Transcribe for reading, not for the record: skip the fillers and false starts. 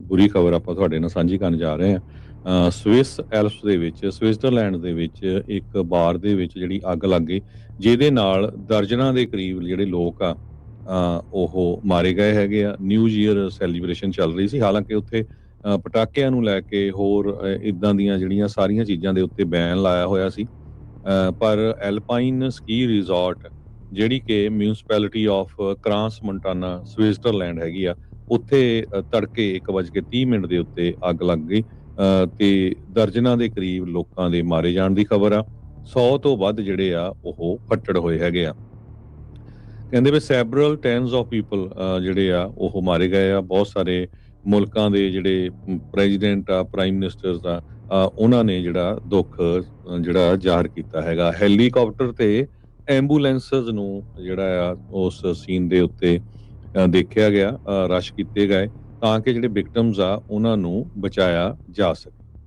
ਬੁਰੀ ਖਬਰ ਆਪਾਂ ਤੁਹਾਡੇ ਨਾਲ ਸਾਂਝੀ ਕਰਨ ਜਾ ਰਹੇ ਹਾਂ। ਸਵਿਸ ਐਲਪਸ ਦੇ ਵਿੱਚ, ਸਵਿਟਜ਼ਰਲੈਂਡ ਦੇ ਵਿੱਚ ਇੱਕ ਬਾਰ ਦੇ ਵਿੱਚ ਜਿਹੜੀ ਅੱਗ ਲੱਗ ਗਈ, ਜਿਹਦੇ ਨਾਲ ਦਰਜਨਾਂ ਦੇ ਕਰੀਬ ਜਿਹੜੇ ਲੋਕ ਆ ਉਹ ਮਾਰੇ ਗਏ ਹੈਗੇ ਆ। ਨਿਊ ਈਅਰ ਸੈਲੀਬ੍ਰੇਸ਼ਨ ਚੱਲ ਰਹੀ ਸੀ, ਹਾਲਾਂਕਿ ਉੱਥੇ ਪਟਾਕਿਆਂ ਨੂੰ ਲੈ ਕੇ ਹੋਰ ਇੱਦਾਂ ਦੀਆਂ ਜਿਹੜੀਆਂ ਸਾਰੀਆਂ ਚੀਜ਼ਾਂ ਦੇ ਉੱਤੇ ਬੈਨ ਲਾਇਆ ਹੋਇਆ ਸੀ। ਪਰ ਐਲਪਾਈਨ ਸਕੀ ਰਿਜ਼ੋਰਟ, ਜਿਹੜੀ ਕਿ ਮਿਊਨਿਸਪੈਲਿਟੀ ਆਫ ਕ੍ਰਾਂਸ ਮੋਂਟਾਨਾ ਸਵਿਟਜ਼ਰਲੈਂਡ ਹੈਗੀ ਆ, ਉੱਥੇ ਤੜਕੇ 1:30 ਦੇ ਉੱਤੇ ਅੱਗ ਲੱਗ ਗਈ ਤੇ ਦਰਜਨਾਂ ਦੇ ਕਰੀਬ ਲੋਕਾਂ ਦੇ ਮਾਰੇ ਜਾਣ ਦੀ ਖਬਰ ਆ। 100 ਤੋਂ ਵੱਧ ਜਿਹੜੇ ਆ ਉਹ ਫੱਟੜ ਹੋਏ ਹੈਗੇ ਆ। ਕਹਿੰਦੇ ਵੀ ਸੈਵਰਲ ਟੈਨਸ ਆਫ ਪੀਪਲ ਜਿਹੜੇ ਆ ਉਹ ਮਾਰੇ ਗਏ ਆ। ਬਹੁਤ ਸਾਰੇ ਮੁਲਕਾਂ ਦੇ ਜਿਹੜੇ ਪ੍ਰੈਜ਼ੀਡੈਂਟ ਆ, ਪ੍ਰਾਈਮ ਮਿਨਿਸਟਰਸ ਆ, ਉਹਨਾਂ ਨੇ ਜਿਹੜਾ ਦੁੱਖ ਜਿਹੜਾ ਜ਼ਾਹਰ ਕੀਤਾ ਹੈਗਾ। ਹੈਲੀਕਾਪਟਰ ਤੇ ਐਂਬੂਲੈਂਸਸ ਨੂੰ ਜਿਹੜਾ ਆ ਉਸ ਸੀਨ ਦੇ ਉੱਤੇ ਦੇਖਿਆ ਗਿਆ, ਰਸ਼ ਕੀਤੇ ਗਏ ਤਾਂ ਕਿ ਜਿਹੜੇ ਵਿਕਟਮਸ ਆ ਉਹਨਾਂ ਨੂੰ ਬਚਾਇਆ ਜਾ ਸਕੇ।